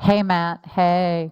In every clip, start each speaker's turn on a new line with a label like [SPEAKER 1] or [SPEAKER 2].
[SPEAKER 1] Hey, Matt. Hey.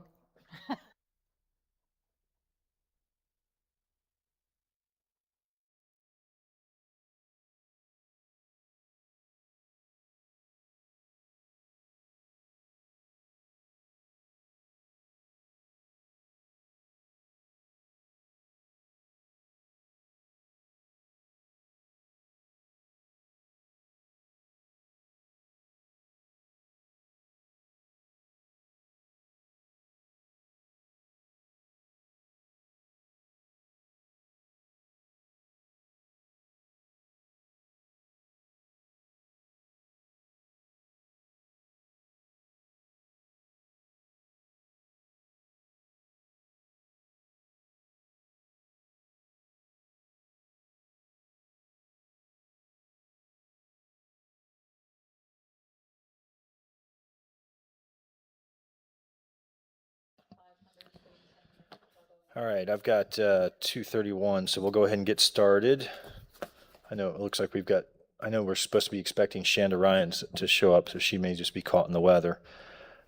[SPEAKER 2] All right, I've got 2:31, so we'll go ahead and get started. I know it looks like I know we're supposed to be expecting Shanda Ryan to show up, so she may just be caught in the weather.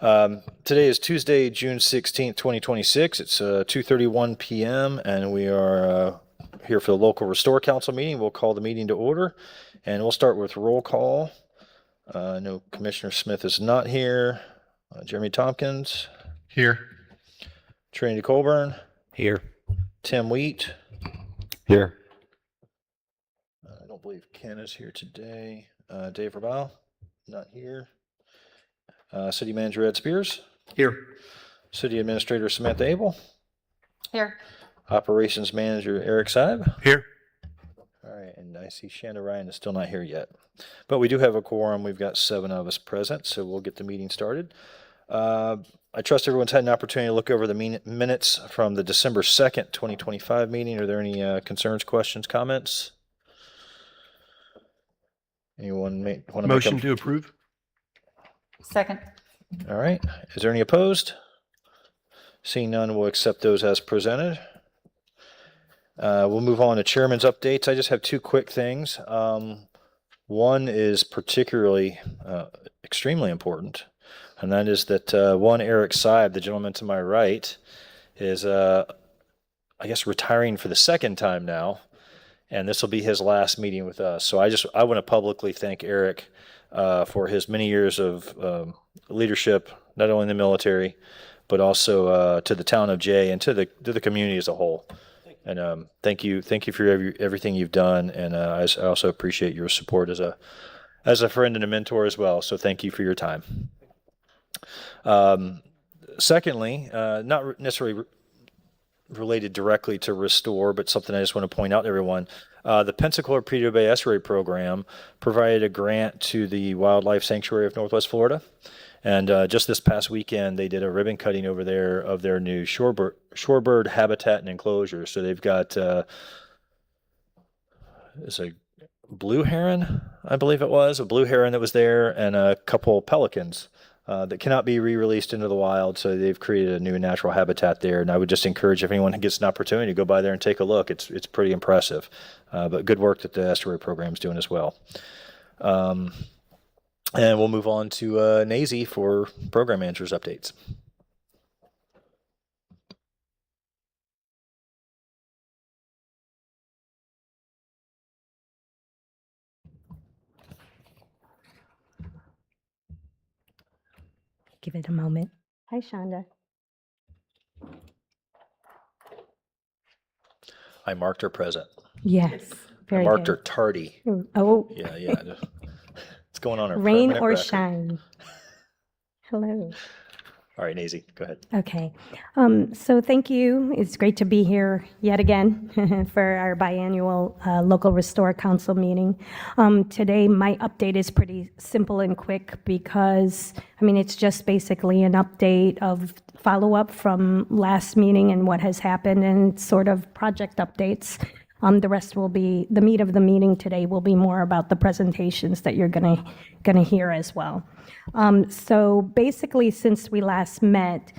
[SPEAKER 2] Today is Tuesday, June 16th, 2026. It's 2:31 p.m., and we are here for the local Restore Council meeting. We'll call the meeting to order, and we'll start with roll call. I know Commissioner Smith is not here. Jeremy Tompkins.
[SPEAKER 3] Here.
[SPEAKER 2] Trinity Colburn.
[SPEAKER 3] Here.
[SPEAKER 2] Tim Wheat.
[SPEAKER 3] Here.
[SPEAKER 2] I don't believe Ken is here today. Dave Rabow, not here. City Manager Ed Spears.
[SPEAKER 3] Here.
[SPEAKER 2] City Administrator Samantha Abel.
[SPEAKER 1] Here.
[SPEAKER 2] Operations Manager Eric Saib.
[SPEAKER 3] Here.
[SPEAKER 2] All right, and I see Shanda Ryan is still not here yet. But we do have a quorum. We've got 7 of us present, so we'll get the meeting started. I trust everyone's had an opportunity to look over the minutes from the December 2nd, 2025 meeting. Are there any concerns, questions, comments? Anyone want to
[SPEAKER 3] Motion to approve?
[SPEAKER 1] Second.
[SPEAKER 2] All right. Is there any opposed? Seeing none, we'll accept those as presented. We'll move on to chairman's updates. I just have 2 quick things. One is particularly extremely important, and that is that one Eric Saib, the gentleman to my right, is I guess retiring for the 2nd time now, and this will be his last meeting with us. So I want to publicly thank Eric for his many years of leadership, not only in the military, but also to the town of Jay and to the community as a whole. And thank you for everything you've done, and I also appreciate your support as a friend and a mentor as well. So thank you for your time. Secondly, not necessarily related directly to Restore, but something I just want to point out to everyone. The Pensacola Presidio Bay Estuary Program provided a grant to the Wildlife Sanctuary of Northwest Florida. And just this past weekend, they did a ribbon cutting over there of their new shorebird habitat and enclosure. So they've got it's a blue heron, I believe it was, a blue heron that was there, and a couple pelicans that cannot be re-released into the wild. So they've created a new natural habitat there. And I would just encourage if anyone gets an opportunity to go by there and take a look. It's pretty impressive. But good work that the estuary program is doing as well. And we'll move on to Nazy for program managers updates.
[SPEAKER 4] Give it a moment. Hi, Shonda.
[SPEAKER 2] I marked her present.
[SPEAKER 4] Yes, very
[SPEAKER 2] I marked
[SPEAKER 4] good.
[SPEAKER 2] her tardy.
[SPEAKER 4] Oh,
[SPEAKER 2] Yeah. It's going on her
[SPEAKER 4] rain
[SPEAKER 2] permanent
[SPEAKER 4] or
[SPEAKER 2] record.
[SPEAKER 4] shine. Hello.
[SPEAKER 2] All right, Nazy, go ahead.
[SPEAKER 4] Okay. So thank you. It's great to be here yet again for our biannual local Restore Council meeting. Today, my update is pretty simple and quick because, it's just basically an update of follow-up from last meeting and what has happened and sort of project updates. The rest will be, the meat of the meeting today will be more about the presentations that you're gonna hear as well. So basically, since we last met,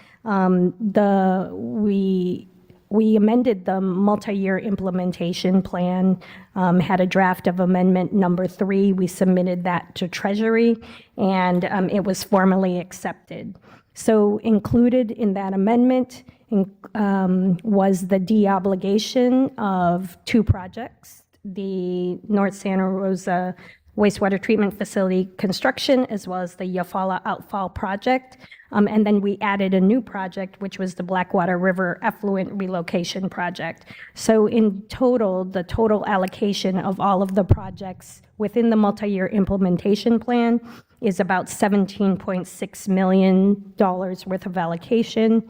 [SPEAKER 4] we we amended the multi-year implementation plan, had a draft of amendment number 3. We submitted that to Treasury, and it was formally accepted. So included in that amendment was the de-obligation of 2 projects, the North Santa Rosa wastewater treatment facility construction, as well as the Yafala outfall project. And then we added a new project, which was the Blackwater River effluent relocation project. So in total, the total allocation of all of the projects within the multi-year implementation plan is about $17.6 million worth of allocation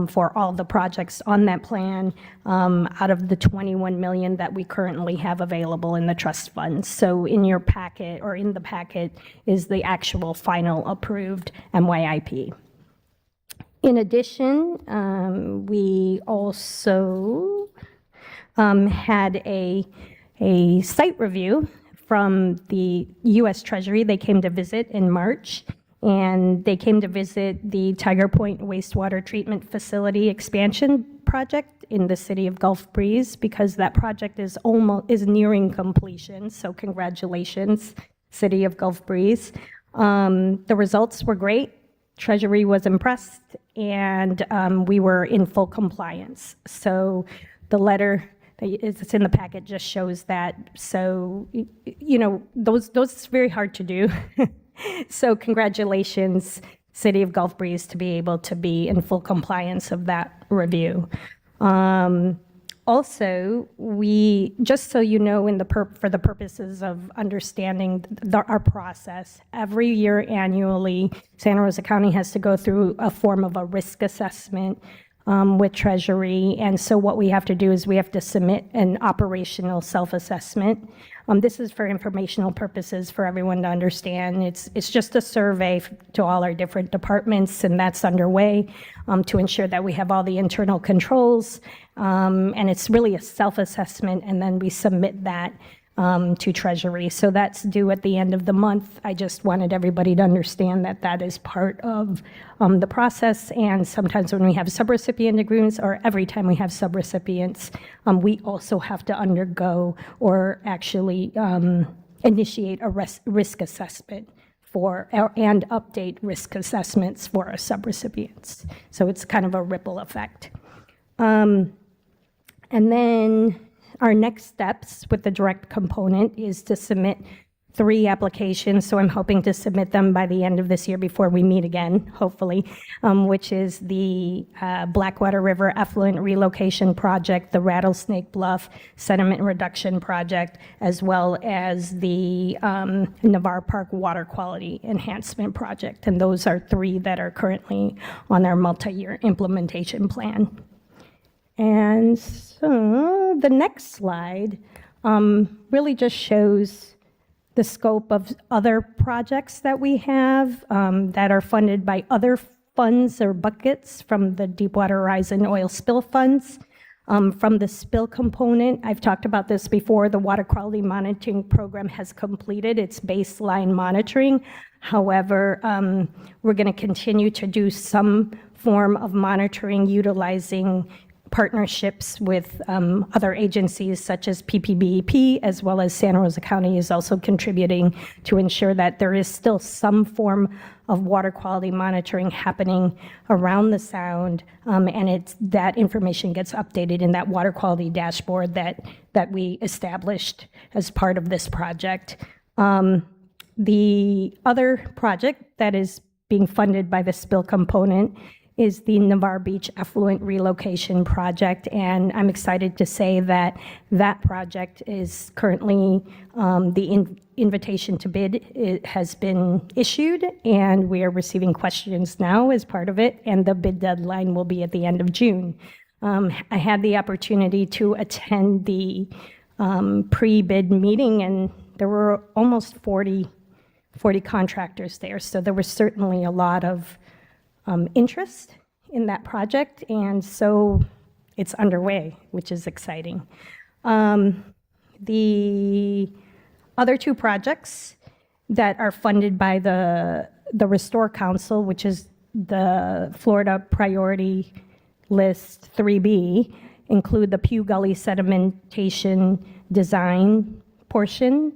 [SPEAKER 4] for all the projects on that plan out of the $21 million that we currently have available in the trust funds. So in your packet, or in the packet, is the actual final approved MYIP. In addition, we also had a site review from the U.S. Treasury. They came to visit in March, and they came to visit the Tiger Point wastewater treatment facility expansion project in the city of Gulf Breeze, because that project is nearing completion. So congratulations, city of Gulf Breeze. The results were great. Treasury was impressed, and we were in full compliance. So the letter it's in the packet just shows that. So, you know, those is very hard to do. So congratulations, City of Gulf Breeze, to be able to be in full compliance of that review. Also, we, just so you know, for the purposes of understanding our process, every year annually, Santa Rosa County has to go through a form of a risk assessment with Treasury. And so what we have to do is we have to submit an operational self-assessment. This is for informational purposes for everyone to understand. It's just a survey to all our different departments, and that's underway to ensure that we have all the internal controls. And it's really a self-assessment, and then we submit that to Treasury. So that's due at the end of the month. I just wanted everybody to understand that that is part of the process. And sometimes when we have subrecipient agreements, or every time we have subrecipients, we also have to undergo or actually initiate a risk assessment and update risk assessments for our subrecipients. So it's kind of a ripple effect. And then our next steps with the direct component is to submit 3 applications. So I'm hoping to submit them by the end of this year before we meet again, hopefully, which is the Blackwater River Effluent Relocation Project, the Rattlesnake Bluff Sediment Reduction Project, as well as the Navarre Park Water Quality Enhancement Project. And those are 3 that are currently on our multi-year implementation plan. And so the next slide really just shows the scope of other projects that we have that are funded by other funds or buckets from the Deepwater Horizon oil spill funds. From the spill component, I've talked about this before, the water quality monitoring program has completed its baseline monitoring. However, we're going to continue to do some form of monitoring utilizing partnerships with other agencies such as PPBEP, as well as Santa Rosa County is also contributing to ensure that there is still some form of water quality monitoring happening around the sound, and that information gets updated in that water quality dashboard that we established as part of this project. The other project that is being funded by the spill component is the Navarre Beach Effluent Relocation Project, and I'm excited to say that that project is currently, the invitation to bid has been issued, and we are receiving questions now as part of it, and the bid deadline will be at the end of June. I had the opportunity to attend the pre-bid meeting, and there were almost 40 contractors there, so there was certainly a lot of interest in that project, and so it's underway, which is exciting. The other 2 projects that are funded by the Restore Council, which is the Florida Priority list 3B include the Pew Gully sedimentation design portion,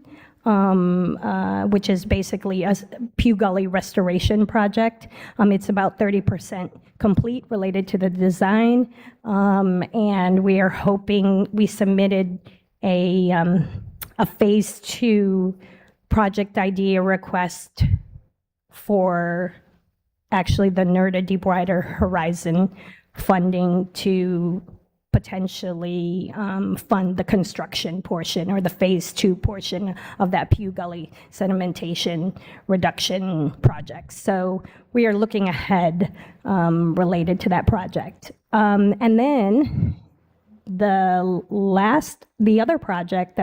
[SPEAKER 4] which is basically a Pew Gully restoration project. It's about 30% complete related to the design, and we are hoping, we submitted a phase 2 project idea request for actually the NERDA Deepwater Horizon funding to potentially fund the construction portion or the phase 2 portion of that Pew Gully sedimentation reduction project. So we are looking ahead related to that project. And then the other project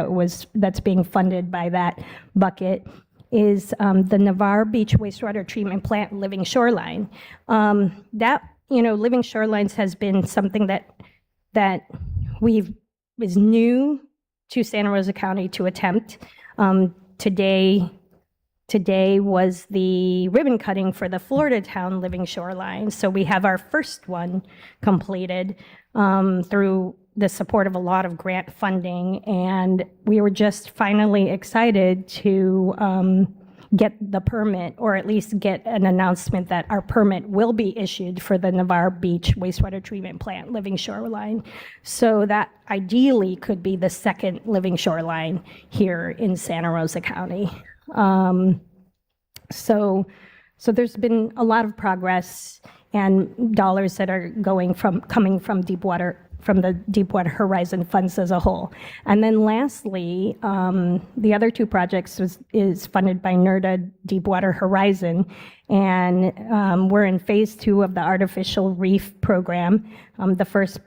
[SPEAKER 4] that's being funded by that bucket is the Navarre Beach Wastewater Treatment Plant Living Shoreline. Living Shorelines has been something that is new to Santa Rosa County to attempt. Today was the ribbon cutting for the Florida Town Living Shoreline. So we have our first one completed through the support of a lot of grant funding, and we were just finally excited to get the permit, or at least get an announcement that our permit will be issued for the Navarre Beach Wastewater Treatment Plant Living Shoreline. So that ideally could be the second living shoreline here in Santa Rosa County. So there's been a lot of progress and dollars that are coming from the Deepwater Horizon funds as a whole. And then lastly, the other two projects is funded by NERDA Deepwater Horizon, and we're in phase 2 of the artificial reef program. The first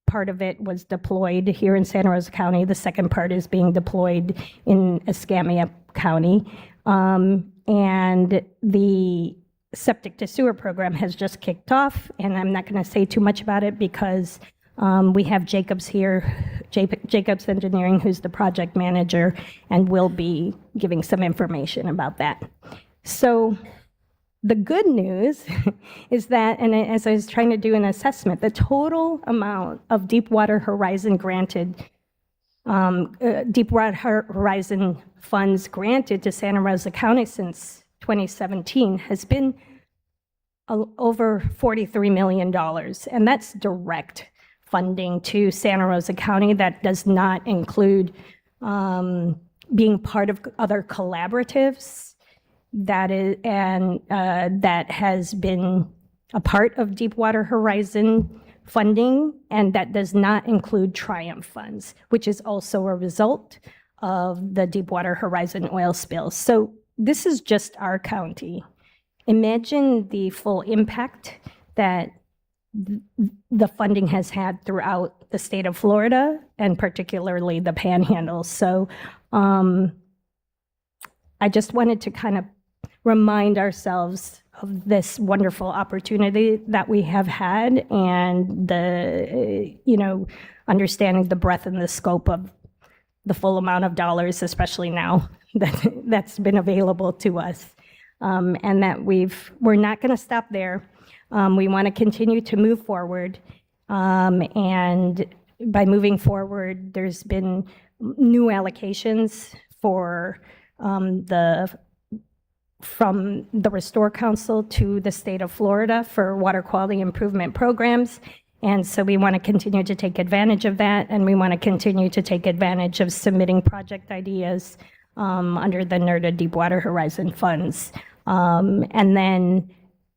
[SPEAKER 4] part of it was deployed here in Santa Rosa County. The second part is being deployed in Escambia County. And the septic to sewer program has just kicked off, and I'm not going to say too much about it because we have Jacobs here, Jacobs Engineering, who's the project manager, and will be giving some information about that. So the good news is that, and as I was trying to do an assessment, the total amount of Deepwater Horizon funds granted to Santa Rosa County since 2017 has been over $43 million, and that's direct funding to Santa Rosa County. That does not include being part of other collaboratives that has been a part of Deepwater Horizon funding, and that does not include Triumph funds, which is also a result of the Deepwater Horizon oil spill. So this is just our county. Imagine the full impact that the funding has had throughout the state of Florida, and particularly the Panhandle. So I just wanted to kind of remind ourselves of this wonderful opportunity that we have had, and understanding the breadth and the scope of the full amount of dollars, especially now that's been available to us, and that we're not going to stop there. We want to continue to move forward, and by moving forward, there's been new allocations from the Restore Council to the state of Florida for water quality improvement programs. And so we want to continue to take advantage of that, and we want to continue to take advantage of submitting project ideas under the NERDA Deepwater Horizon funds. And then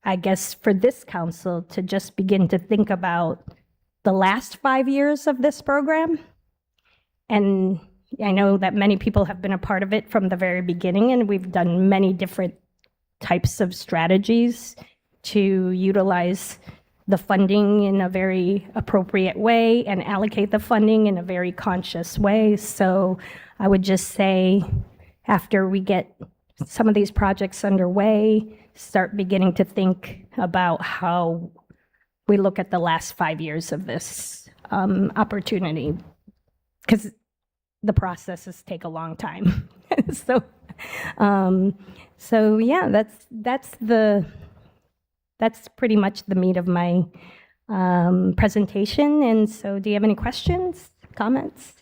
[SPEAKER 4] I guess for this council to just begin to think about the last 5 years of this program. And I know that many people have been a part of it from the very beginning, and we've done many different types of strategies to utilize the funding in a very appropriate way and allocate the funding in a very conscious way. So I would just say, after we get some of these projects underway, start beginning to think about how we look at the last 5 years of this opportunity, because the processes take a long time. So yeah, that's pretty much the meat of my presentation. And so do you have any questions, comments?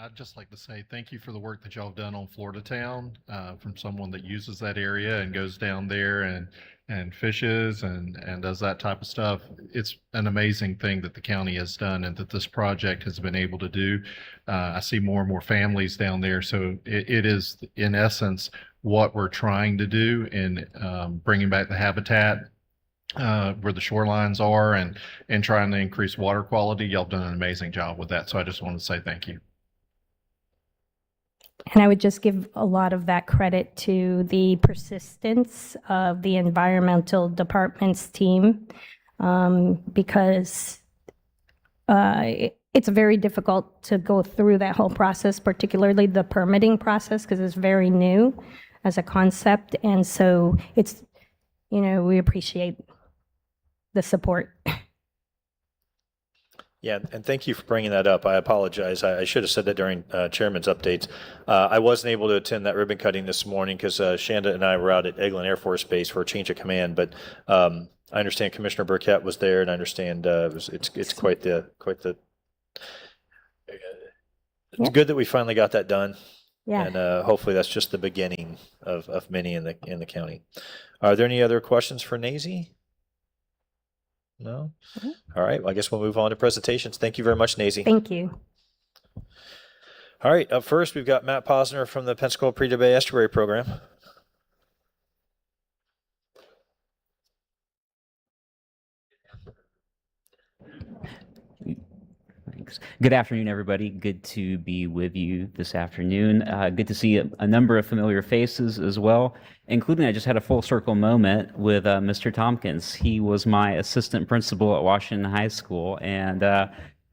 [SPEAKER 5] I'd just like to say thank you for the work that y'all have done on Florida Town, from someone that uses that area and goes down there and fishes and does that type of stuff. It's an amazing thing that the county has done and that this project has been able to do. I see more and more families down there, so it is in essence what we're trying to do in bringing back the habitat where the shorelines are and trying to increase water quality. Y'all have done an amazing job with that, so I just want to say thank you.
[SPEAKER 4] And I would just give a lot of that credit to the persistence of the environmental department's team, because it's very difficult to go through that whole process, particularly the permitting process, because it's very new as a concept. And so it's, we appreciate the support.
[SPEAKER 2] Yeah, and thank you for bringing that up. I apologize. I should have said that during Chairman's updates. I wasn't able to attend that ribbon cutting this morning because Shanda and I were out at Eglin Air Force Base for a change of command. But I understand Commissioner Burkett was there, and I understand it's quite the. It's good that we finally got that done.
[SPEAKER 4] Yeah.
[SPEAKER 2] And hopefully that's just the beginning of many in the county. Are there any other questions for Nazy? No? All right. Well, I guess we'll move on to presentations. Thank you very much, Nazy.
[SPEAKER 4] Thank you.
[SPEAKER 2] All right. Up first, we've got Matt Posner from the Pensacola Prairie Bay Estuary Program.
[SPEAKER 6] Thanks. Good afternoon, everybody. Good to be with you this afternoon. Good to see a number of familiar faces as well, including I just had a full circle moment with Mr. Tompkins. He was my assistant principal at Washington High School, and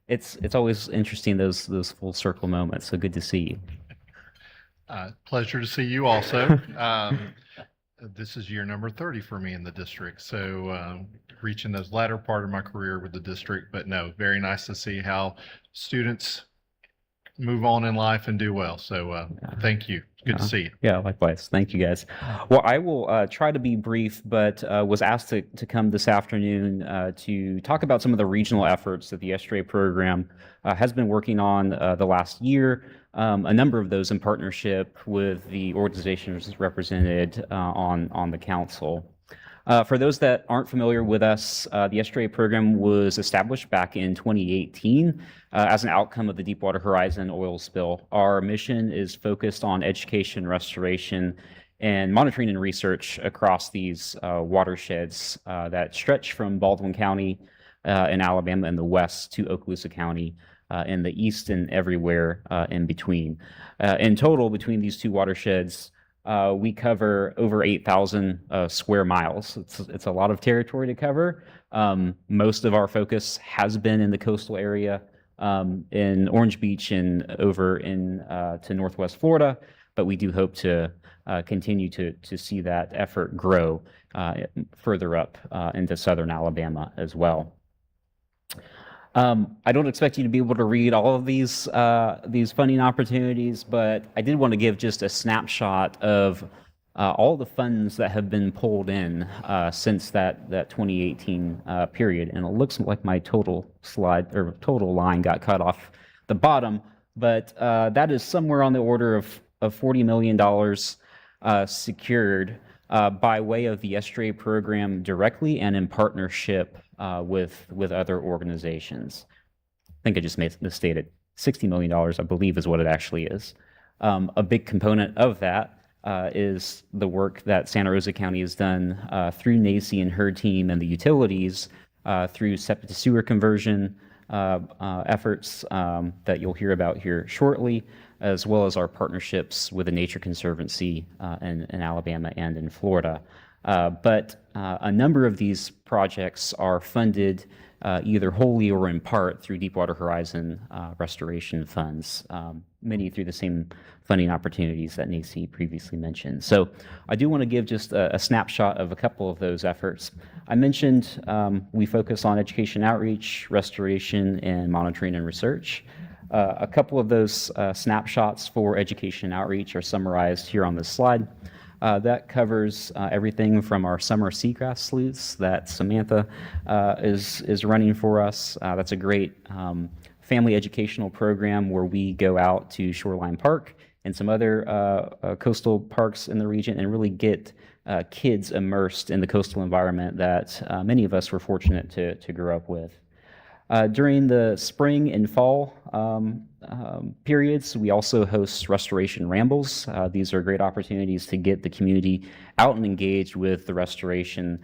[SPEAKER 6] it's always interesting those full circle moments. So good to see you.
[SPEAKER 5] Pleasure to see you also. This is year number 30 for me in the district, so reaching those latter part of my career with the district, but no, very nice to see how students move on in life and do well. So thank you. Good to see you.
[SPEAKER 6] Yeah, likewise. Thank you, guys. Well, I will try to be brief, but was asked to come this afternoon to talk about some of the regional efforts that the Estuary program has been working on the last year. A number of those in partnership with the organizations represented on the council. For those that aren't familiar with us, the Estuary program was established back in 2018 as an outcome of the Deepwater Horizon oil spill. Our mission is focused on education, restoration, and monitoring and research across these watersheds that stretch from Baldwin County in Alabama in the west to Okaloosa County in the east and everywhere in between. In total, between these two watersheds, we cover over 8,000 square miles. It's a lot of territory to cover. Most of our focus has been in the coastal area in Orange Beach and over to Northwest Florida, but we do hope to continue to see that effort grow further up into southern Alabama as well. I don't expect you to be able to read all of these funding opportunities, but I did want to give just a snapshot of all the funds that have been pulled in since that 2018 period. And it looks like my total line got cut off the bottom, but that is somewhere on the order of $40 million secured by way of the Estuary program directly and in partnership with other organizations. I think I just misstated. $60 million, I believe, is what it actually is. A big component of that is the work that Santa Rosa County has done through NACY and her team and the utilities through septic to sewer conversion efforts that you'll hear about here shortly, as well as our partnerships with the Nature Conservancy in Alabama and in Florida. But a number of these projects are funded either wholly or in part through Deepwater Horizon restoration funds, many through the same funding opportunities that NACY previously mentioned. So I do want to give just a snapshot of a couple of those efforts. I mentioned we focus on education outreach, restoration, and monitoring and research. A couple of those snapshots for education outreach are summarized here on this slide. That covers everything from our summer seagrass sleuths that Samantha is running for us. That's a great family educational program where we go out to Shoreline Park and some other coastal parks in the region and really get kids immersed in the coastal environment that many of us were fortunate to grow up with. During the spring and fall periods, we also host restoration rambles. These are great opportunities to get the community out and engaged with the restoration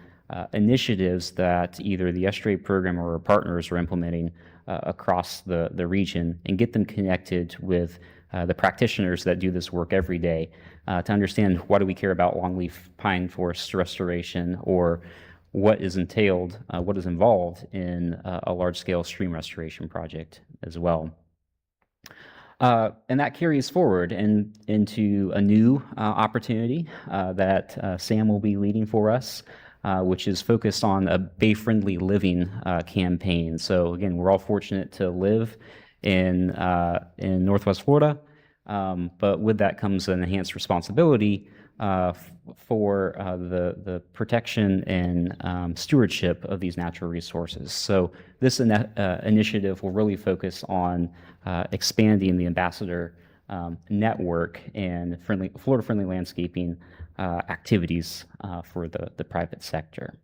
[SPEAKER 6] initiatives that either the estuary program or our partners are implementing across the region and get them connected with the practitioners that do this work every day to understand why do we care about longleaf pine forest restoration, or what is entailed, what is involved in a large-scale stream restoration project as well. And that carries forward into a new opportunity that Sam will be leading for us, which is focused on a bay-friendly living campaign. So again, we're all fortunate to live in Northwest Florida, but with that comes an enhanced responsibility for the protection and stewardship of these natural resources. So this initiative will really focus on expanding the ambassador network and Florida-friendly landscaping activities for the private sector.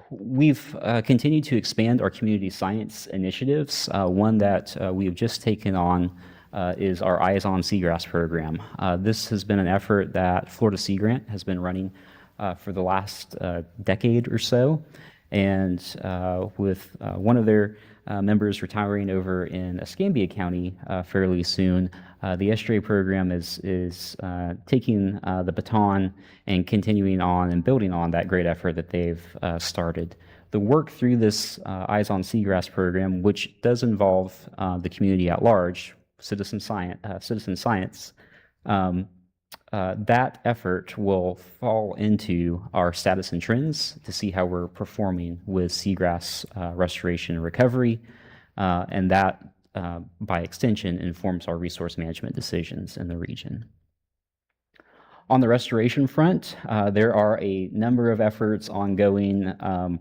[SPEAKER 6] We've continued to expand our community science initiatives. One that we have just taken on is our Eyes on Seagrass program. This has been an effort that Florida Sea Grant has been running for the last decade or so. And with one of their members retiring over in Escambia County fairly soon, the estuary program is taking the baton and continuing on and building on that great effort that they've started. The work through this Eyes on Seagrass program, which does involve the community at large, citizen science, that effort will fall into our status and trends to see how we're performing with seagrass restoration and recovery, and that, by extension, informs our resource management decisions in the region. On the restoration front, there are a number of efforts ongoing,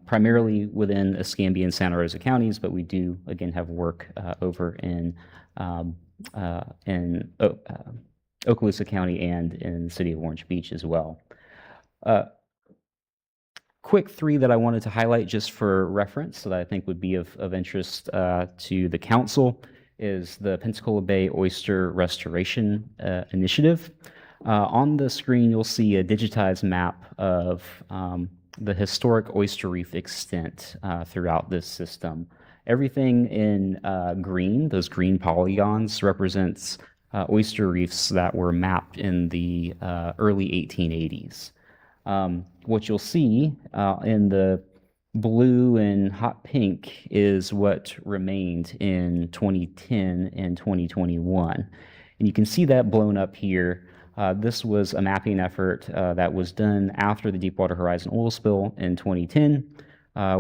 [SPEAKER 6] primarily within Escambia and Santa Rosa counties, but we do, again, have work over in Okaloosa County and in the city of Orange Beach as well. Quick three that I wanted to highlight just for reference that I think would be of interest to the council is the Pensacola Bay Oyster Restoration Initiative. On the screen, you'll see a digitized map of the historic oyster reef extent throughout this system. Everything in green, those green polygons, represents oyster reefs that were mapped in the early 1880s. What you'll see in the blue and hot pink is what remained in 2010 and 2021. And you can see that blown up here. This was a mapping effort that was done after the Deepwater Horizon oil spill in 2010,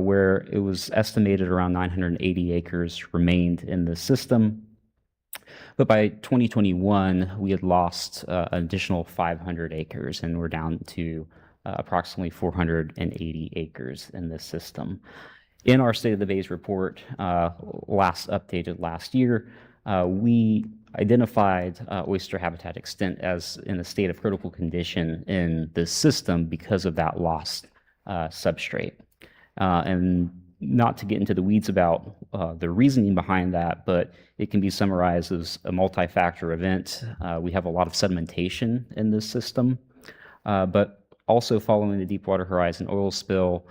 [SPEAKER 6] where it was estimated around 980 acres remained in the system. But by 2021, we had lost an additional 500 acres, and we're down to approximately 480 acres in this system. In our State of the Bays report, updated last year, we identified oyster habitat extent as in a state of critical condition in this system because of that lost substrate. And not to get into the weeds about the reasoning behind that, but it can be summarized as a multi-factor event. We have a lot of sedimentation in this system, but also following the Deepwater Horizon oil spill,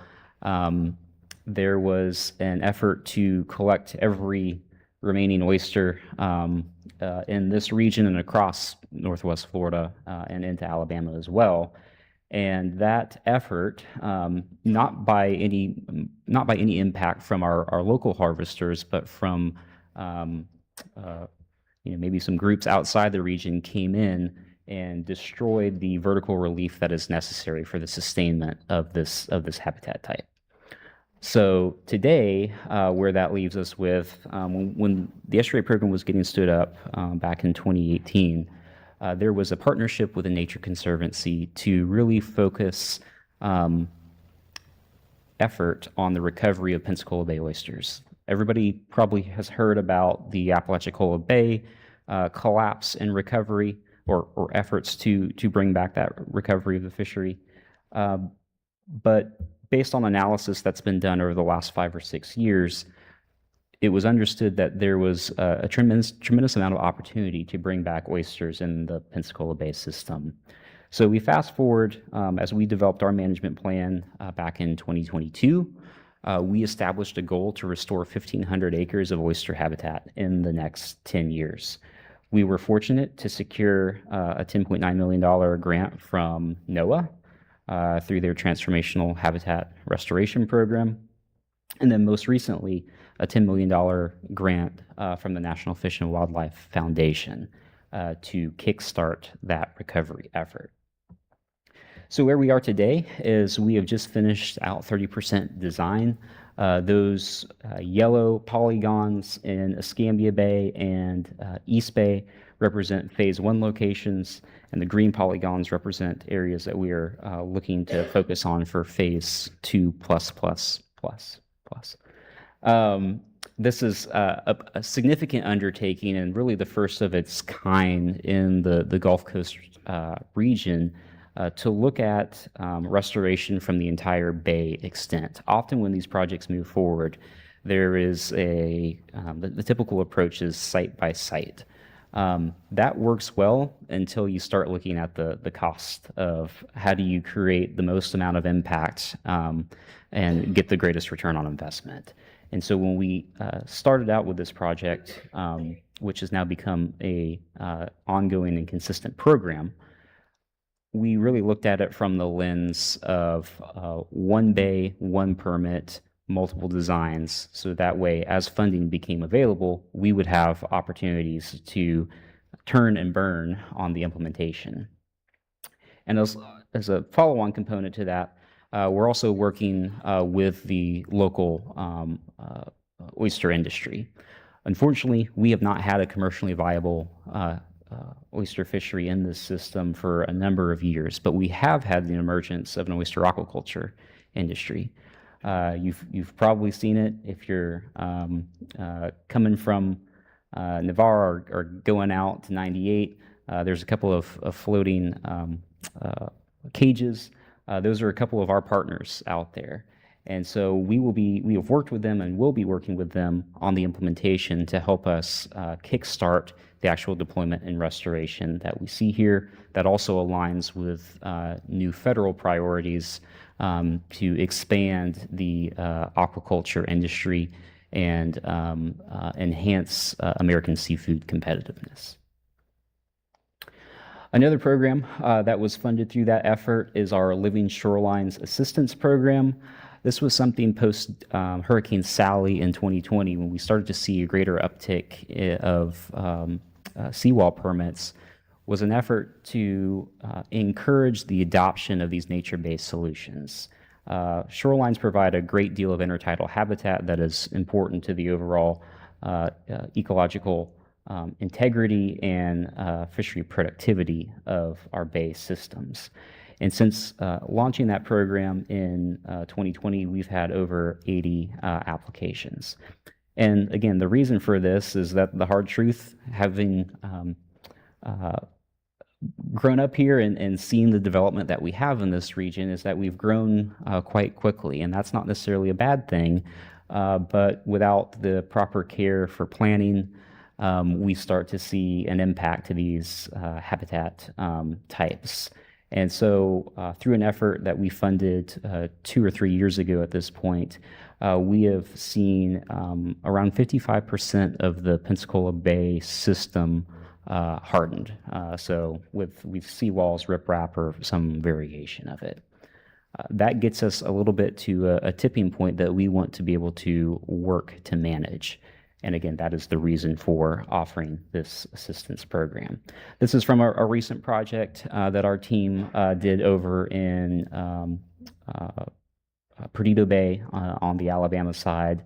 [SPEAKER 6] there was an effort to collect every remaining oyster in this region and across Northwest Florida and into Alabama as well. And that effort, not by any impact from our local harvesters, but from maybe some groups outside the region, came in and destroyed the vertical relief that is necessary for the sustainment of this habitat type. So today, where that leaves us with, when the estuary program was getting stood up back in 2018, there was a partnership with the Nature Conservancy to really focus effort on the recovery of Pensacola Bay oysters. Everybody probably has heard about the Apalachicola Bay collapse and recovery, or efforts to bring back that recovery of the fishery. But based on analysis that's been done over the last 5 or 6 years, it was understood that there was a tremendous amount of opportunity to bring back oysters in the Pensacola Bay system. So we fast forward, as we developed our management plan back in 2022, we established a goal to restore 1,500 acres of oyster habitat in the next 10 years. We were fortunate to secure a $10.9 million grant from NOAA through their Transformational Habitat Restoration Program. And then most recently, a $10 million grant from the National Fish and Wildlife Foundation to kickstart that recovery effort. So where we are today is we have just finished out 30% design. Those yellow polygons in Escambia Bay and East Bay represent phase 1 locations, and the green polygons represent areas that we are looking to focus on for phase 2 plus. This is a significant undertaking and really the first of its kind in the Gulf Coast region to look at restoration from the entire bay extent. Often when these projects move forward, there is the typical approach is site by site. That works well until you start looking at the cost of how do you create the most amount of impact and get the greatest return on investment. And so when we started out with this project, which has now become a ongoing and consistent program, we really looked at it from the lens of one bay, one permit, multiple designs, so that way, as funding became available, we would have opportunities to turn and burn on the implementation. And as a follow-on component to that, we're also working with the local oyster industry. Unfortunately, we have not had a commercially viable oyster fishery in this system for a number of years, but we have had the emergence of an oyster aquaculture industry. You've probably seen it if you're coming from Navarre or going out to 98. There's a couple of floating cages. Those are a couple of our partners out there. And so we have worked with them and will be working with them on the implementation to help us kickstart the actual deployment and restoration that we see here. That also aligns with new federal priorities to expand the aquaculture industry and enhance American seafood competitiveness. Another program that was funded through that effort is our Living Shorelines Assistance Program. This was something post Hurricane Sally in 2020 when we started to see a greater uptick of seawall permits, was an effort to encourage the adoption of these nature-based solutions. Shorelines provide a great deal of intertidal habitat that is important to the overall ecological integrity and fishery productivity of our bay systems. And since launching that program in 2020, we've had over 80 applications. And again, the reason for this is that the hard truth, having grown up here and seen the development that we have in this region, is that we've grown quite quickly. And that's not necessarily a bad thing, but without the proper care for planning, we start to see an impact to these habitat types. And so through an effort that we funded 2 or 3 years ago at this point, we have seen around 55% of the Pensacola Bay system hardened. So with seawalls, riprap, or some variation of it. That gets us a little bit to a tipping point that we want to be able to work to manage. And again, that is the reason for offering this assistance program. This is from a recent project that our team did over in Perdido Bay on the Alabama side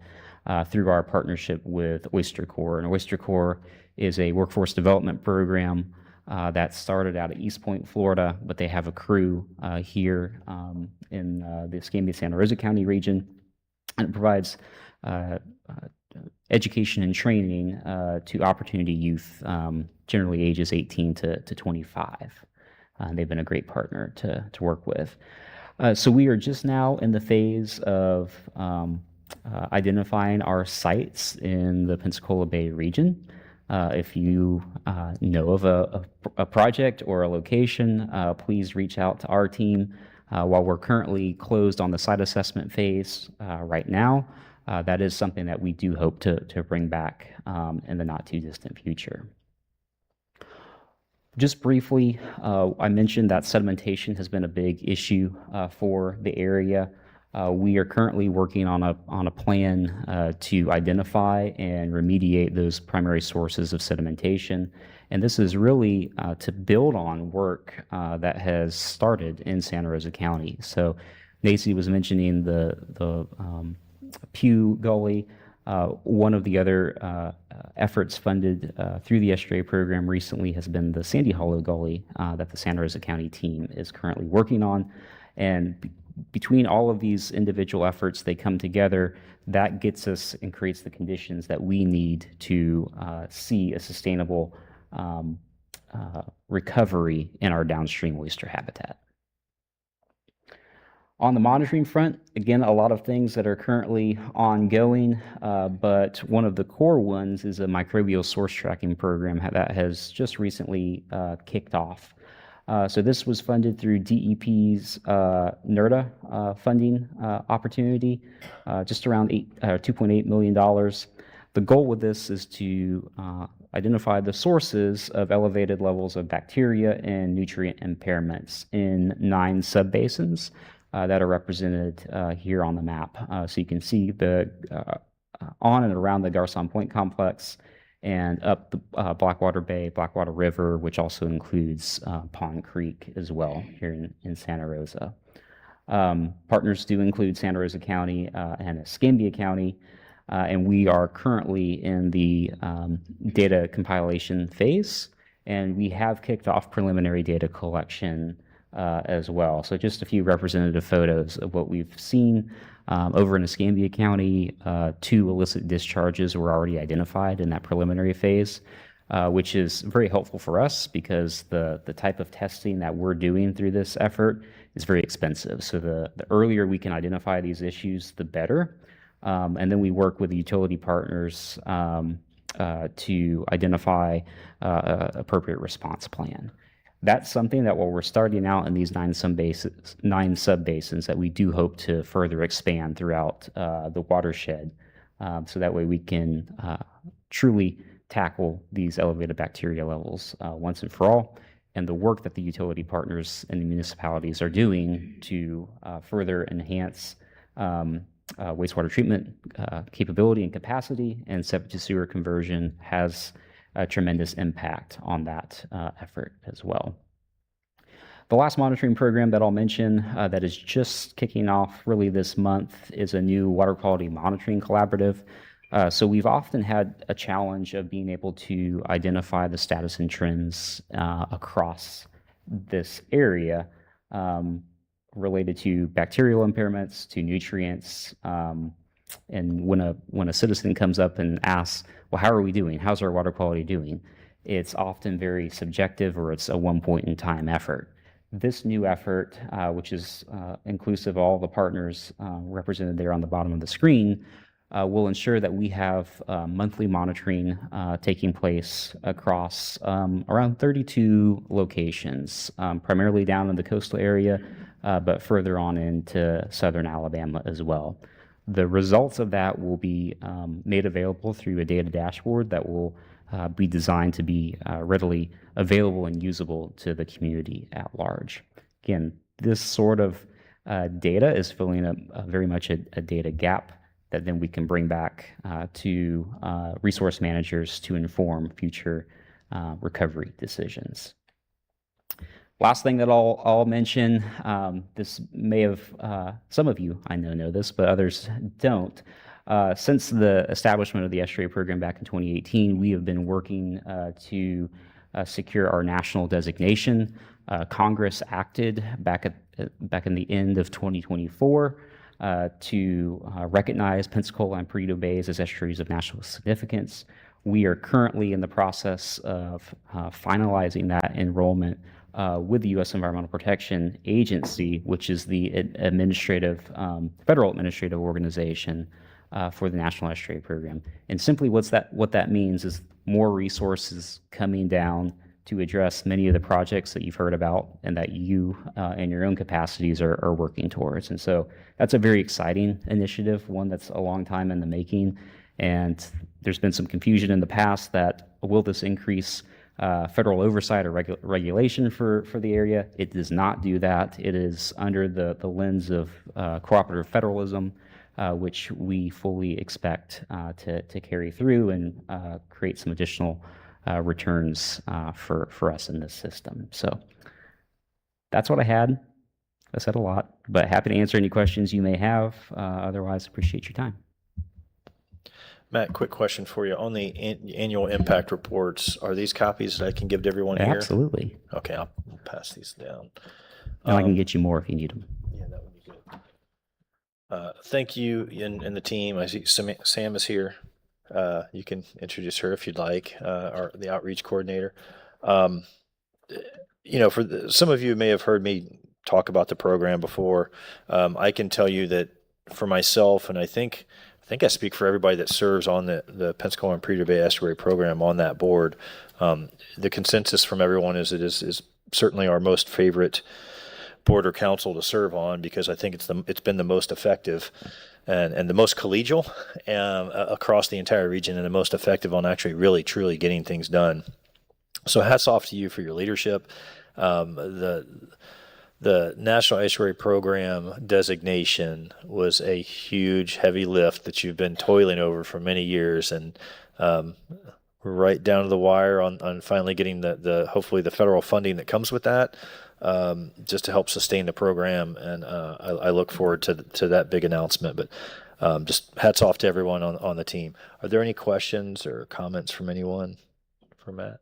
[SPEAKER 6] through our partnership with Oyster Corps. And Oyster Corps is a workforce development program that started out at East Point, Florida, but they have a crew here in the Escambia-Santa Rosa County region, and it provides education and training to Opportunity Youth, generally ages 18 to 25. They've been a great partner to work with. So we are just now in the phase of identifying our sites in the Pensacola Bay region. If you know of a project or a location, please reach out to our team. While we're currently closed on the site assessment phase right now, that is something that we do hope to bring back in the not too distant future. Just briefly, I mentioned that sedimentation has been a big issue for the area. We are currently working on a plan to identify and remediate those primary sources of sedimentation. And this is really to build on work that has started in Santa Rosa County. So Nancy was mentioning the Pew Gully. One of the other efforts funded through the SRA program recently has been the Sandy Hollow Gully that the Santa Rosa County team is currently working on. And between all of these individual efforts, they come together. That gets us and creates the conditions that we need to see a sustainable recovery in our downstream oyster habitat. On the monitoring front, again, a lot of things that are currently ongoing, but one of the core ones is a microbial source tracking program that has just recently kicked off. So this was funded through DEP's NERDA funding opportunity, just around $2.8 million. The goal with this is to identify the sources of elevated levels of bacteria and nutrient impairments in 9 subbasins that are represented here on the map. So you can see the on and around the Garcon Point complex and up the Blackwater Bay, Blackwater River, which also includes Pond Creek as well here in Santa Rosa. Partners do include Santa Rosa County and Escambia County, and we are currently in the data compilation phase, and we have kicked off preliminary data collection as well. So just a few representative photos of what we've seen. Over in Escambia County, 2 illicit discharges were already identified in that preliminary phase, which is very helpful for us because the type of testing that we're doing through this effort is very expensive. So the earlier we can identify these issues, the better. And then we work with the utility partners to identify appropriate response plan. That's something that while we're starting out in these 9 subbasins that we do hope to further expand throughout the watershed, so that way we can truly tackle these elevated bacteria levels once and for all. And the work that the utility partners and the municipalities are doing to further enhance wastewater treatment capability and capacity and septic to sewer conversion has a tremendous impact on that effort as well. The last monitoring program that I'll mention that is just kicking off really this month is a new water quality monitoring collaborative. So we've often had a challenge of being able to identify the status and trends across this area related to bacterial impairments, to nutrients, and when a citizen comes up and asks, well, how are we doing? How's our water quality doing? It's often very subjective or it's a one point in time effort. This new effort, which is inclusive of all the partners represented there on the bottom of the screen, will ensure that we have monthly monitoring taking place across around 32 locations, primarily down in the coastal area, but further on into southern Alabama as well. The results of that will be made available through a data dashboard that will be designed to be readily available and usable to the community at large. Again, this sort of data is filling a very much a data gap that then we can bring back to resource managers to inform future recovery decisions. Last thing that I'll mention, this may have, some of you I know this, but others don't. Since the establishment of the SRA program back in 2018, we have been working to secure our national designation. Congress acted back in the end of 2024 to recognize Pensacola and Perito Bays as estuaries of national significance. We are currently in the process of finalizing that enrollment with the U.S. Environmental Protection Agency, which is the federal administrative organization for the National Estuary Program. And simply what that means is more resources coming down to address many of the projects that you've heard about and that you in your own capacities are working towards. And so that's a very exciting initiative, one that's a long time in the making. And there's been some confusion in the past that will this increase federal oversight or regulation for the area? It does not do that. It is under the lens of cooperative federalism, which we fully expect to carry through and create some additional returns for us in this system. So that's what I had. I said a lot, but happy to answer any questions you may have. Otherwise, appreciate your time.
[SPEAKER 2] Matt, quick question for you. On the annual impact reports, are these copies that I can give to everyone here?
[SPEAKER 6] Absolutely.
[SPEAKER 2] Okay, I'll pass these down.
[SPEAKER 6] And I can get you more if you need them.
[SPEAKER 2] Yeah, that would be good. Thank you and the team. I see Sam is here. You can introduce her if you'd like, the outreach coordinator. Some of you may have heard me talk about the program before. I can tell you that for myself, and I think I speak for everybody that serves on the Pensacola and Perito Bay Estuary Program on that board. The consensus from everyone is it is certainly our most favorite board or council to serve on, because I think it's been the most effective and the most collegial across the entire region, and the most effective on actually really truly getting things done. So hats off to you for your leadership. The National Estuary Program designation was a huge, heavy lift that you've been toiling over for many years, and we're right down to the wire on finally getting hopefully the federal funding that comes with that, just to help sustain the program. And I look forward to that big announcement. But just hats off to everyone on the team. Are there any questions or comments from anyone for Matt?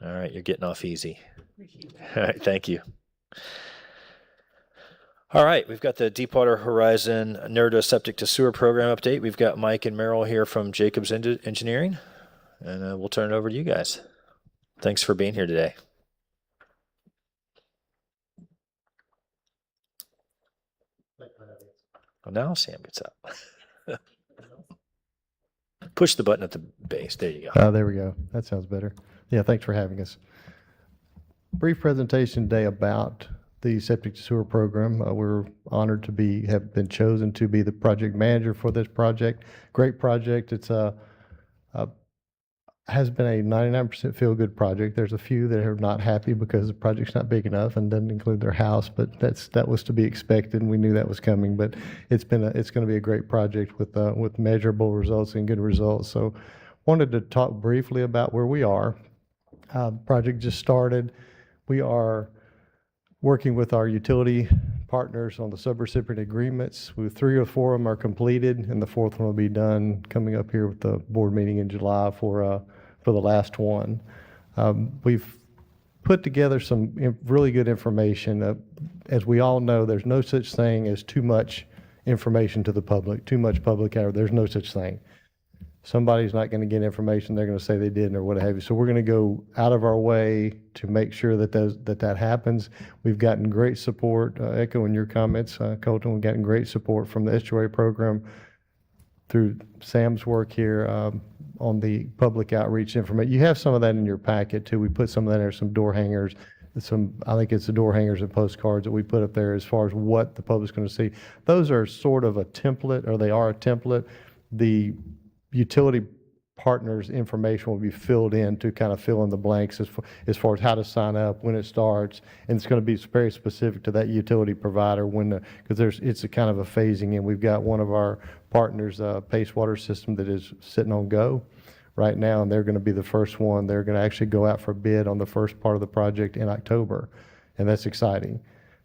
[SPEAKER 2] All right, you're getting off easy. All right, thank you. All right, we've got the Deepwater Horizon NERDA Septic to Sewer Program update. We've got Mike and Merrill here from Jacobs Engineering, and we'll turn it over to you guys. Thanks for being here today. Well, now Sam gets up. Push the button at the base. There you go.
[SPEAKER 7] There we go. That sounds better. Yeah, thanks for having us. Brief presentation today about the Septic to Sewer Program. We're honored to have been chosen to be the project manager for this project. Great project. It's has been a 99% feel-good project. There's a few that are not happy because the project's not big enough and doesn't include their house, but that was to be expected, and we knew that was coming. But it's going to be a great project with measurable results and good results. So, wanted to talk briefly about where we are. Project just started. We are working with our utility partners on the subrecipient agreements. 3 or 4 of them are completed, and the 4th one will be done coming up here with the board meeting in July for the last one. We've put together some really good information. As we all know, there's no such thing as too much information to the public, too much public hour. There's no such thing. Somebody's not going to get information, they're going to say they didn't or what have you. So we're going to go out of our way to make sure that that happens. We've gotten great support, echoing your comments, Colton, we've gotten great support from the estuary program through Sam's work here on the public outreach information. You have some of that in your packet too. We put some of that there, some door hangers, I think it's the door hangers and postcards that we put up there as far as what the public's going to see. Those are sort of a template, or they are a template. The utility partners' information will be filled in to kind of fill in the blanks as far as how to sign up, when it starts, and it's going to be very specific to that utility provider because it's a kind of a phasing in. We've got one of our partners, Pace Water System, that is sitting on go right now, and they're going to be the first one. They're going to actually go out for bid on the first part of the project in October, and that's exciting.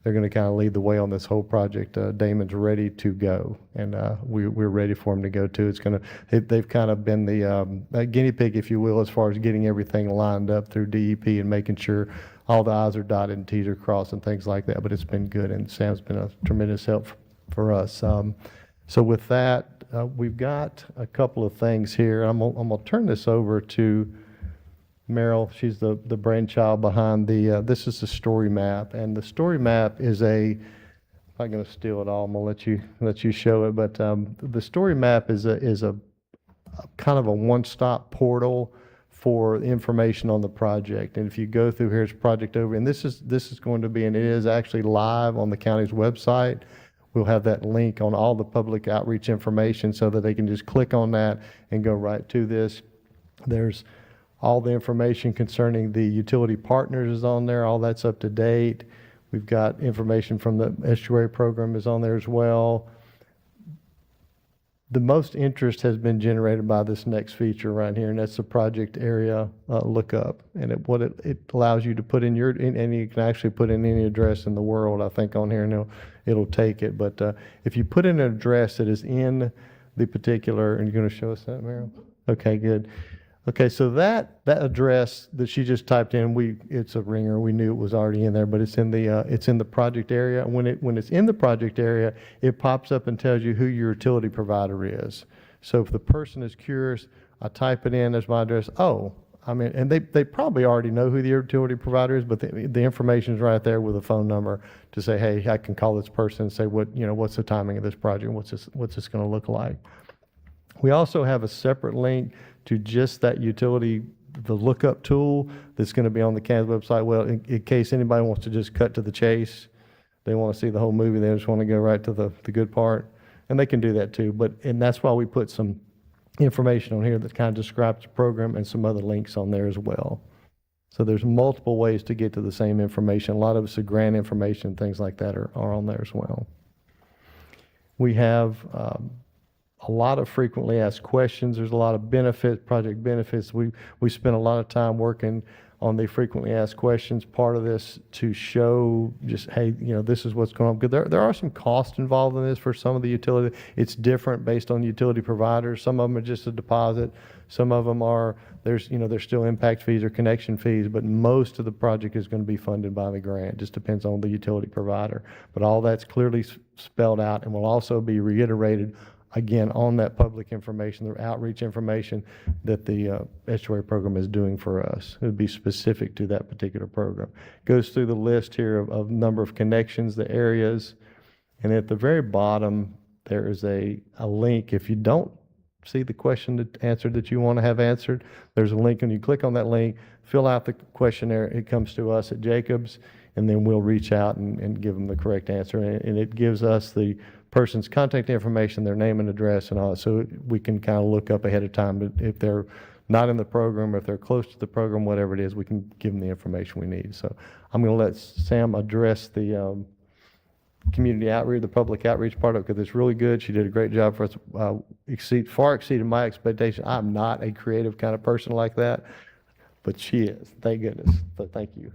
[SPEAKER 7] they're going to kind of lead the way on this whole project. Damon's ready to go, and we're ready for him to go too. They've kind of been the guinea pig, if you will, as far as getting everything lined up through DEP and making sure all the I's are dotted and T's are crossed and things like that. But it's been good, and Sam's been a tremendous help for us. So with that, we've got a couple of things here. I'm gonna turn this over to Meryl. She's the brainchild behind this is the story map, and the story map is I'm not going to steal it all. I'm going to let you show it, but the story map is a kind of a one-stop portal for information on the project. And if you go through here, it's project over, and this is going to be, and it is actually live on the county's website. We'll have that link on all the public outreach information so that they can just click on that and go right to this. There's all the information concerning the utility partners is on there. All that's up to date. We've got information from the estuary program is on there as well. The most interest has been generated by this next feature right here, and that's the project area lookup. And it allows you to put in and you can actually put in any address in the world, I think, on here, and it'll take it. But if you put in an address that is in the particular, and you're going to show us that, Meryl? Okay, good. Okay, so that address that she just typed in, it's a ringer. We knew it was already in there, but it's in the project area. And when it's in the project area, it pops up and tells you who your utility provider is. So if the person is curious, I type it in as my address. And they probably already know who the utility provider is, but the information is right there with a phone number to say, hey, I can call this person and say what's the timing of this project, what's this going to look like. We also have a separate link to just that utility, the lookup tool that's going to be on the CAN's website. Well, in case anybody wants to just cut to the chase, they want to see the whole movie, they just want to go right to the good part, and they can do that too. And that's why we put some information on here that kind of describes the program and some other links on there as well. So there's multiple ways to get to the same information. A lot of it's the grant information, things like that are on there as well. We have a lot of frequently asked questions. There's a lot of project benefits. We spent a lot of time working on the frequently asked questions part of this to show just, hey, this is what's going on. Because there are some costs involved in this for some of the utility. It's different based on utility providers. Some of them are just a deposit. Some of them there's still impact fees or connection fees, but most of the project is going to be funded by the grant. It just depends on the utility provider. But all that's clearly spelled out and will also be reiterated again on that public information, the outreach information that the estuary program is doing for us. It would be specific to that particular program. Goes through the list here of number of connections, the areas, and at the very bottom there is a link. If you don't see the question answered that you want to have answered, there's a link, and you click on that link, fill out the questionnaire, it comes to us at Jacobs, and then we'll reach out and give them the correct answer, and it gives us the person's contact information, their name and address and all that, so we can kind of look up ahead of time if they're not in the program, or if they're close to the program, whatever it is, we can give them the information we need. So I'm going to let Sam address the community outreach, the public outreach part of it, because it's really good. She did a great job for us, far exceeded my expectation. I'm not a creative kind of person like that, but she is, thank goodness. So thank you.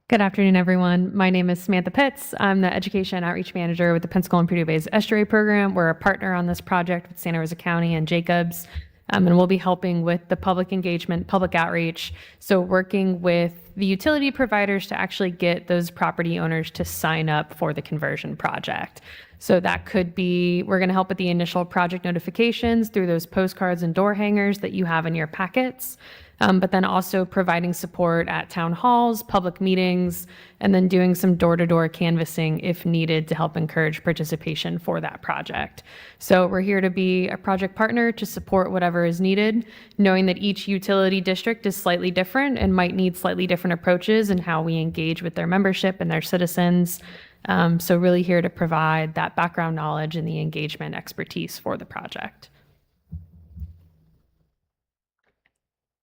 [SPEAKER 8] Good afternoon, everyone. My name is Samantha Pitts. I'm the Education Outreach Manager with the Pensacola and Purdue Bay's Estuary Program. We're a partner on this project with Santa Rosa County and Jacobs, and we'll be helping with the public engagement, public outreach, so working with the utility providers to actually get those property owners to sign up for the conversion project. So that could be, we're going to help with the initial project notifications through those postcards and door hangers that you have in your packets. But then also providing support at town halls, public meetings, and then doing some door-to-door canvassing if needed to help encourage participation for that project. So we're here to be a project partner to support whatever is needed, knowing that each utility district is slightly different and might need slightly different approaches in how we engage with their membership and their citizens. So really here to provide that background knowledge and the engagement expertise for the project.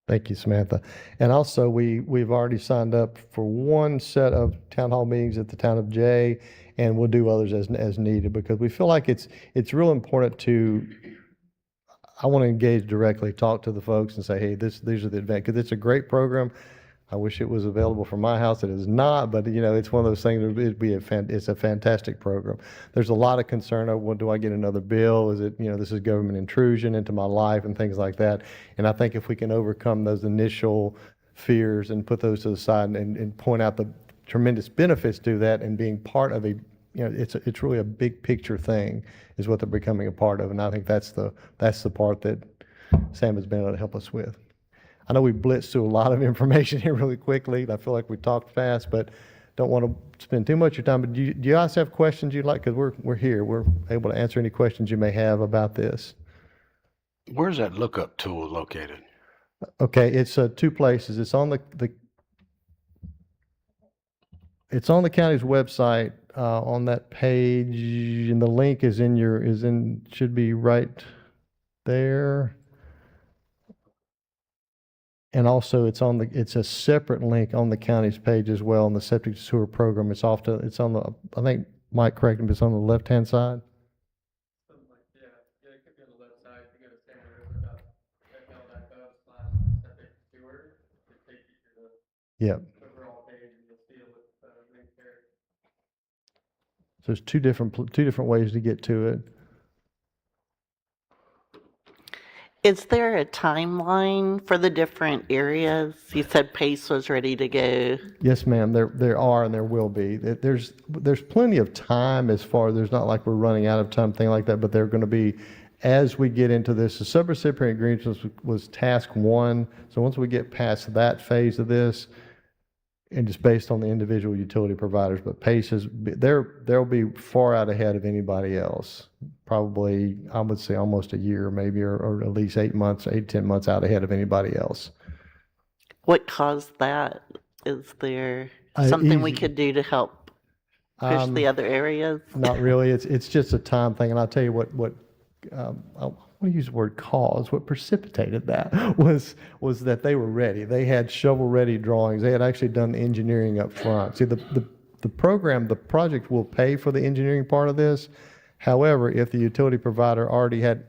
[SPEAKER 7] Thank you, Samantha. And also, we've already signed up for one set of town hall meetings at the town of Jay, and we'll do others as needed, because we feel like it's real important I want to engage directly, talk to the folks and say, hey, these are the events, because it's a great program. I wish it was available for my house. It is not, but you know, it's one of those things. It's a fantastic program. There's a lot of concern of, well, do I get another bill? Is it, you know, this is government intrusion into my life and things like that. And I think if we can overcome those initial fears and put those to the side and point out the tremendous benefits to that and being part of a, you know, it's really a big picture thing is what they're becoming a part of. And I think that's the part that Sam has been able to help us with. I know we blitzed through a lot of information here really quickly, and I feel like we talked fast, but don't want to spend too much of your time. But do you guys have questions you'd like? Because we're here. We're able to answer any questions you may have about this.
[SPEAKER 3] Where's that lookup tool located?
[SPEAKER 7] Okay, it's two places. It's on the county's website on that page, and the link should be right there. And also, it's a separate link on the county's page as well on the septic sewer program. It's on the, I think, Mike, correct me, it's on the left-hand side.
[SPEAKER 9] Yeah, it could be on the left side. If you go to standardrosa.fl/septic-sewer, it takes you to the
[SPEAKER 7] Yep.
[SPEAKER 9] overall page, and you'll see it with link there.
[SPEAKER 7] So there's two different ways to get to it.
[SPEAKER 10] Is there a timeline for the different areas? You said PACE was ready to go.
[SPEAKER 7] Yes, ma'am. There are and there will be. There's plenty of time as far. There's not like we're running out of time, thing like that. But they're going to be, as we get into this, the subrecipient agreements was task one. So once we get past that phase of this, and it's based on the individual utility providers, but PACE they'll be far out ahead of anybody else. Probably, I would say almost a year, maybe, or at least 10 months out ahead of anybody else.
[SPEAKER 10] What caused that? Is there something we could do to help push the other areas?
[SPEAKER 7] Not really. It's just a time thing. And I'll tell you what I want to use the word cause. What precipitated that was that they were ready. They had shovel-ready drawings. They had actually done the engineering up front. See, the project will pay for the engineering part of this. However, if the utility provider already had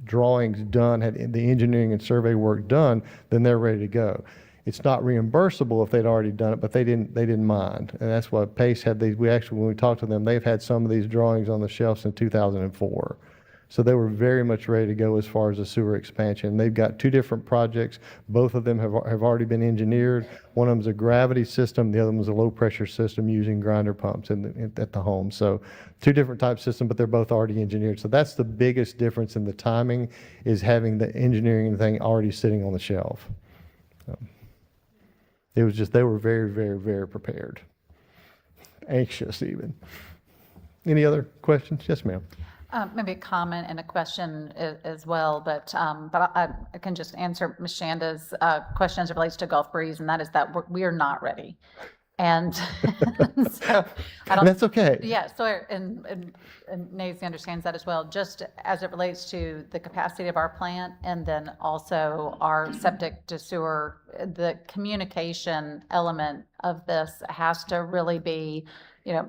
[SPEAKER 7] drawings done, had the engineering and survey work done, then they're ready to go. It's not reimbursable if they'd already done it, but they didn't mind. And that's why PACE had these. When we talked to them, they've had some of these drawings on the shelf since 2004. So they were very much ready to go as far as the sewer expansion. They've got two different projects. Both of them have already been engineered. One of them is a gravity system. The other one is a low pressure system using grinder pumps at the home. So two different type systems, but they're both already engineered. So that's the biggest difference in the timing, is having the engineering thing already sitting on the shelf. So it was just, they were very, very, very prepared. Anxious even. Any other questions? Yes, ma'am.
[SPEAKER 1] Maybe a comment and a question as well, but I can just answer Ms. Shanda's question as it relates to Gulf Breeze, and that is that we are not ready. And so I don't.
[SPEAKER 7] That's okay.
[SPEAKER 1] Yeah. So and Nancy understands that as well. Just as it relates to the capacity of our plant, and then also our septic to sewer, the communication element of this has to really be,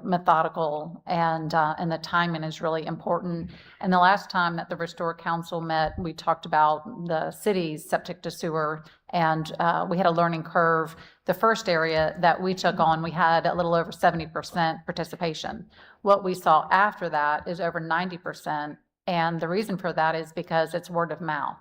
[SPEAKER 1] methodical, and the timing is really important. And the last time that the Restore Council met, we talked about the city's septic to sewer, and we had a learning curve. The first area that we took on, we had a little over 70% participation. What we saw after that is over 90%, and the reason for that is because it's word of mouth.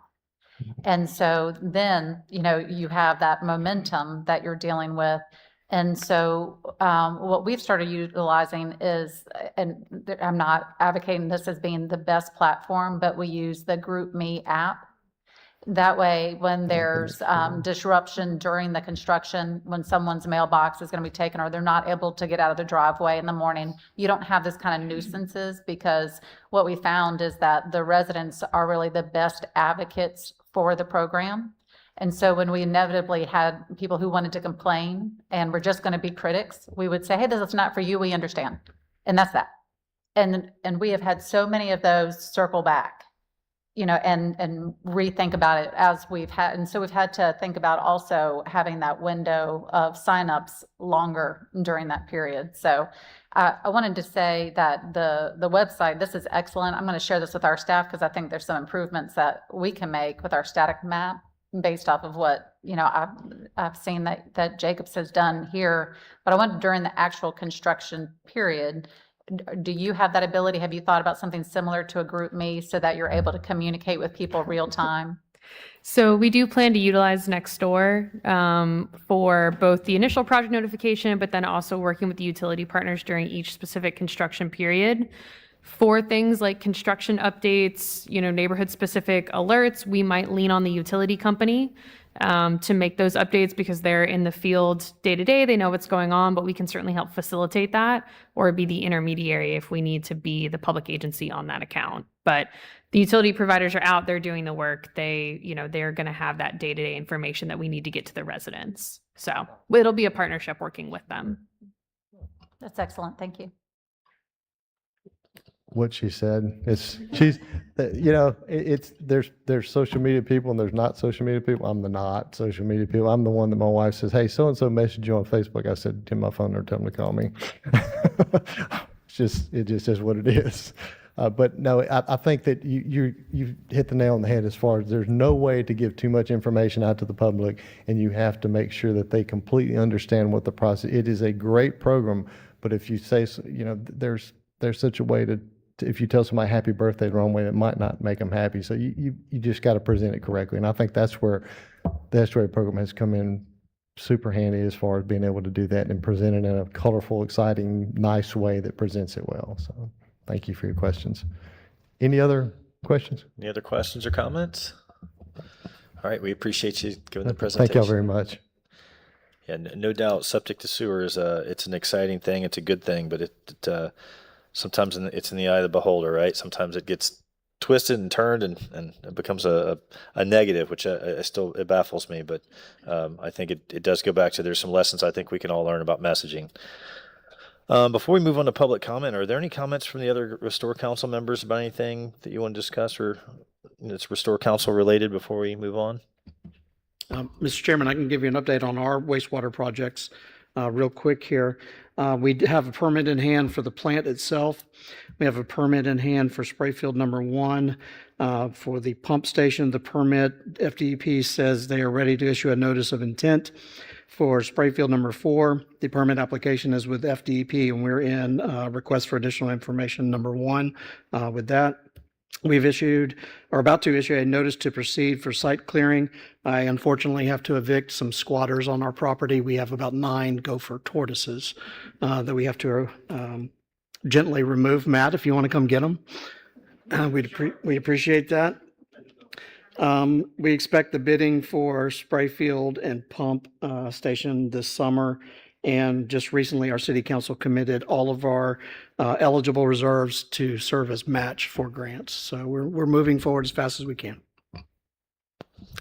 [SPEAKER 1] And so then, you have that momentum that you're dealing with. And so what we've started utilizing is, and I'm not advocating this as being the best platform, but we use the GroupMe app. That way, when there's disruption during the construction, when someone's mailbox is going to be taken, or they're not able to get out of their driveway in the morning, you don't have this kind of nuisances, because what we found is that the residents are really the best advocates for the program. And so when we inevitably had people who wanted to complain and were just going to be critics, we would say, hey, this is not for you, we understand. And that's that. And we have had so many of those circle back, and rethink about it as we've had. And so we've had to think about also having that window of signups longer during that period. So I wanted to say that the website, this is excellent. I'm going to share this with our staff because I think there's some improvements that we can make with our static map based off of what, I've seen that Jacobs has done here. But I wonder during the actual construction period, do you have that ability? Have you thought about something similar to a group me so that you're able to communicate with people real time?
[SPEAKER 8] So we do plan to utilize Nextdoor for both the initial project notification, but then also working with the utility partners during each specific construction period. For things like construction updates, neighborhood specific alerts, we might lean on the utility company to make those updates because they're in the field day to day. They know what's going on, but we can certainly help facilitate that or be the intermediary if we need to be the public agency on that account. But the utility providers are out there doing the work. They're going to have that day to day information that we need to get to the residents. So it'll be a partnership working with them.
[SPEAKER 1] That's excellent. Thank you.
[SPEAKER 7] What she said, there's social media people and there's not social media people. I'm the not social media people. I'm the one that my wife says, hey, so-and-so messaged you on Facebook. I said, give my phone or tell them to call me. It just is what it is. But no, I think that you hit the nail on the head as far as there's no way to give too much information out to the public, and you have to make sure that they completely understand what the process. It is a great program, but if you say, there's such a way to if you tell somebody happy birthday the wrong way, that might not make them happy. So you just got to present it correctly, and I think that's where the estuary program has come in super handy as far as being able to do that and present it in a colorful, exciting, nice way that presents it well. So. Thank you for your questions. Any other questions?
[SPEAKER 2] Any other questions or comments? All right, we appreciate you giving the presentation.
[SPEAKER 7] Thank y'all very much.
[SPEAKER 2] Yeah, no doubt, septic to sewer is it's an exciting thing. It's a good thing, but it sometimes it's in the eye of the beholder, right? Sometimes it gets twisted and turned and it becomes a negative, which I still, it baffles me. But I think it does go back to there's some lessons I think we can all learn about messaging. Before we move on to public comment, are there any comments from the other Restore Council members about anything that you want to discuss or that's Restore Council related before we move on?
[SPEAKER 11] Mr. Chairman, I can give you an update on our wastewater projects real quick here. We have a permit in hand for the plant itself. We have a permit in hand for spray field number 1. For the pump station, the permit, FDEP says they are ready to issue a notice of intent. For spray field number 4, the permit application is with FDEP, and we're in request for additional information number 1. With that, we've issued, or about to issue, a notice to proceed for site clearing. I unfortunately have to evict some squatters on our property. We have about 9 gopher tortoises that we have to gently remove. Matt, if you want to come get them, we'd appreciate that. We expect the bidding for spray field and pump station this summer. And just recently, our city council committed all of our eligible reserves to serve as match for grants. So we're moving forward as fast as we can.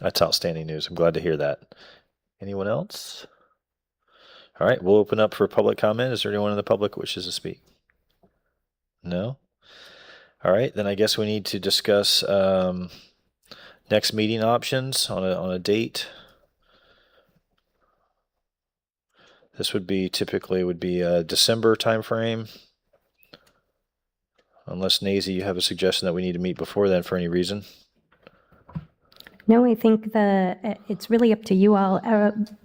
[SPEAKER 2] That's outstanding news. I'm glad to hear that. Anyone else? All right, we'll open up for public comment. Is there anyone in the public who wishes to speak? No? All right, then I guess we need to discuss next meeting options on a date. This would be typically a December timeframe. Unless Nazy, you have a suggestion that we need to meet before then for any reason.
[SPEAKER 4] No, I think it's really up to you all.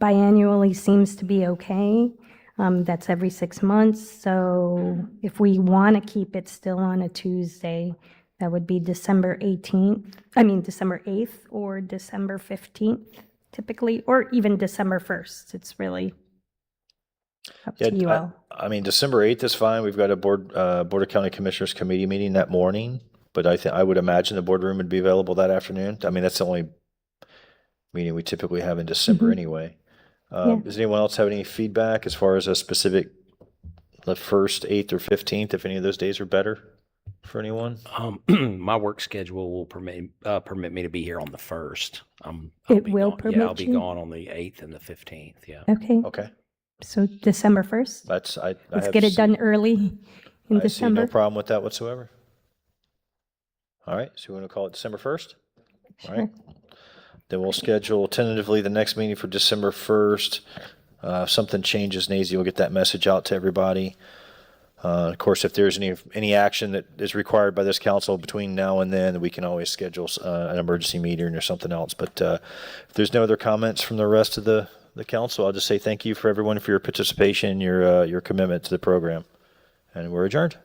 [SPEAKER 4] Biannually seems to be okay. That's every 6 months. So if we want to keep it still on a Tuesday, that would be December 8th or December 15th typically, or even December 1st. It's really up to you all.
[SPEAKER 2] I mean, December 8th is fine. We've got a Board of County Commissioners Committee meeting that morning, but I would imagine the boardroom would be available that afternoon. I mean, that's the only meeting we typically have in December anyway. Does anyone else have any feedback as far as a specific, the 1st, 8th, or 15th, if any of those days are better for anyone?
[SPEAKER 12] My work schedule will permit me to be here on the 1st.
[SPEAKER 4] It will permit you?
[SPEAKER 12] Yeah, I'll be gone on the 8th and the 15th, yeah.
[SPEAKER 4] Okay.
[SPEAKER 2] Okay.
[SPEAKER 4] So December 1st? Let's get it done early in
[SPEAKER 2] I see
[SPEAKER 4] December.
[SPEAKER 2] no problem with that whatsoever. All right, so we want to call it December 1st? All right. Then we'll schedule tentatively the next meeting for December 1st. If something changes, Nazy will get that message out to everybody. Of course, if there's any action that is required by this council between now and then, we can always schedule an emergency meeting or something else. But if there's no other comments from the rest of the council, I'll just say thank you for everyone for your participation, your commitment to the program. And we're adjourned.